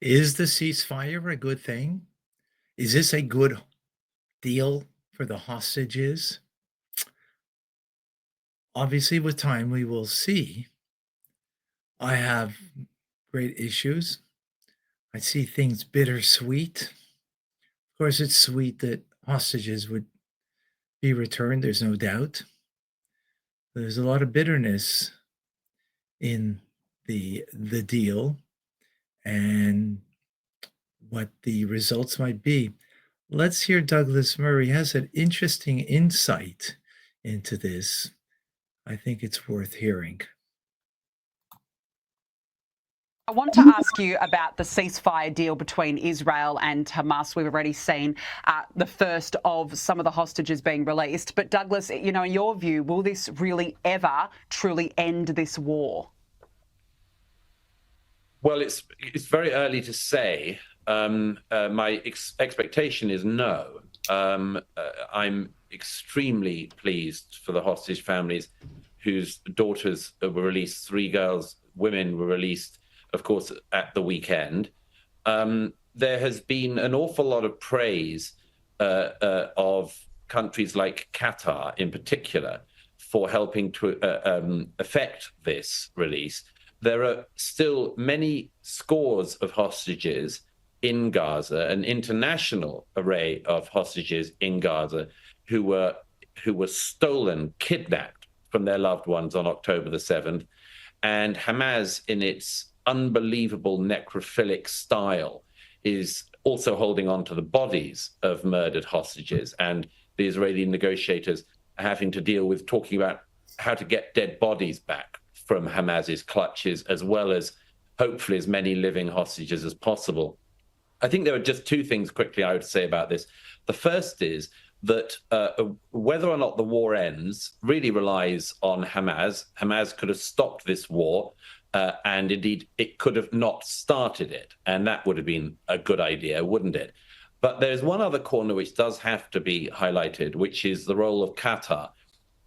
Is the ceasefire a good thing? Is this a good deal for the hostages? Obviously, with time, we will see. I have great issues. I see things bittersweet. Of course, it's sweet that hostages would be returned, there's no doubt. There's a lot of bitterness in the deal and what the results might be. Let's hear Douglas Murray. He has an interesting insight into this. I think it's worth hearing. I want to ask you about the ceasefire deal between Israel and Hamas. We've already seen the first of some of the hostages being released. But Douglas, in your view, will this really ever truly end this war? Well, it's very early to say. My expectation is no. I'm extremely pleased for the hostage families whose daughters were released. 3 women were released, of course, at the weekend. There has been an awful lot of praise of countries like Qatar in particular for helping to effect this release. There are still many scores of hostages in Gaza, an international array of hostages in Gaza who were stolen, kidnapped from their loved ones on October the 7th. And Hamas, in its unbelievable necrophilic style, is also holding on to the bodies of murdered hostages. And the Israeli negotiators are having to deal with talking about how to get dead bodies back from Hamas's clutches, as well as hopefully as many living hostages as possible. I think there are just 2 things quickly I would say about this. The first is that whether or not the war ends really relies on Hamas. Hamas could have stopped this war, and indeed it could have not started it. And that would have been a good idea, wouldn't it? But there's one other corner which does have to be highlighted, which is the role of Qatar.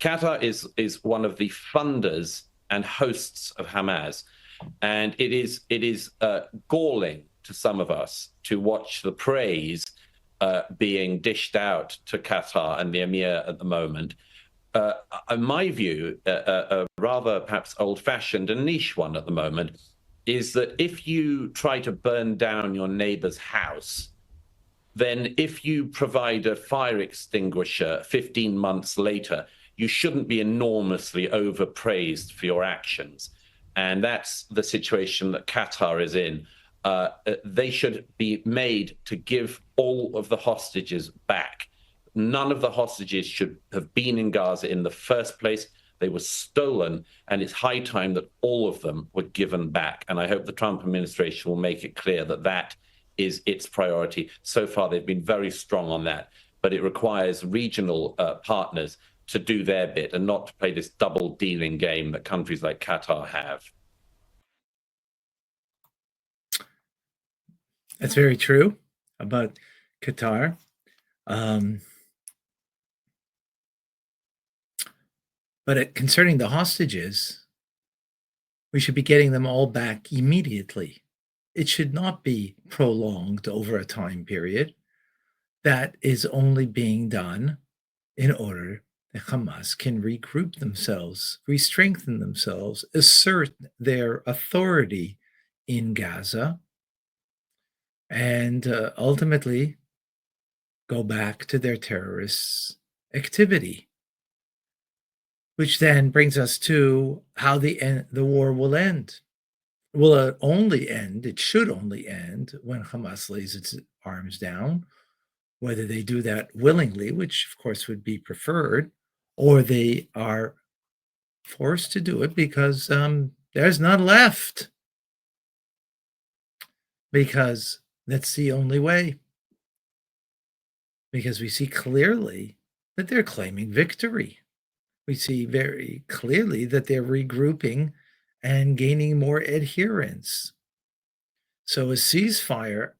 Qatar is one of the funders and hosts of Hamas. And it is galling to some of us to watch the praise being dished out to Qatar and the Emir at the moment. In my view, a rather perhaps old-fashioned and niche one at the moment, is that if you try to burn down your neighbor's house, then if you provide a fire extinguisher 15 months later, you shouldn't be enormously overpraised for your actions. And that's the situation that Qatar is in. They should be made to give all of the hostages back. None of the hostages should have been in Gaza in the first place. They were stolen, and it's high time that all of them were given back. And I hope the Trump administration will make it clear that that is its priority. So far, they've been very strong on that, but it requires regional partners to do their bit and not to play this double dealing game that countries like Qatar have. That's very true about Qatar. But concerning the hostages, we should be getting them all back immediately. It should not be prolonged over a time period. That is only being done in order that Hamas can regroup themselves, re-strengthen themselves, assert their authority in Gaza, and ultimately go back to their terrorist activity. Which then brings us to how the war will end. Will it only end? It should only end when Hamas lays its arms down, whether they do that willingly, which of course would be preferred, or they are forced to do it because there's none left. Because that's the only way. Because we see clearly that they're claiming victory. We see very clearly that they're regrouping and gaining more adherence. So a ceasefire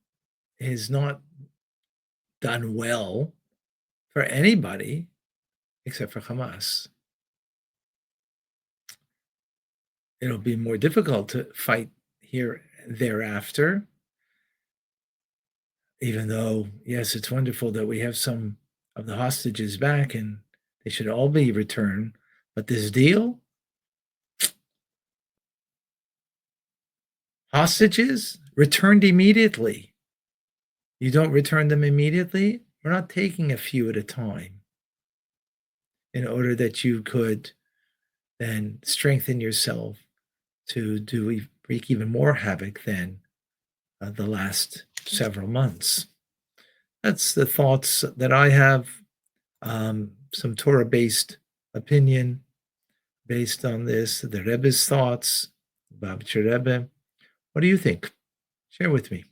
is not done well for anybody except for Hamas. It'll be more difficult to fight here thereafter. even though, yes, it's wonderful that we have some of the hostages back and they should all be returned. But this deal, hostages returned immediately. You don't return them immediately? We're not taking a few at a time in order that you could then strengthen yourself to wreak even more havoc than the last several months. That's the thoughts that I have. Some Torah-based opinion based on this, the Rebbe's thoughts, Babcher Rebbe. What do you think? Share with me.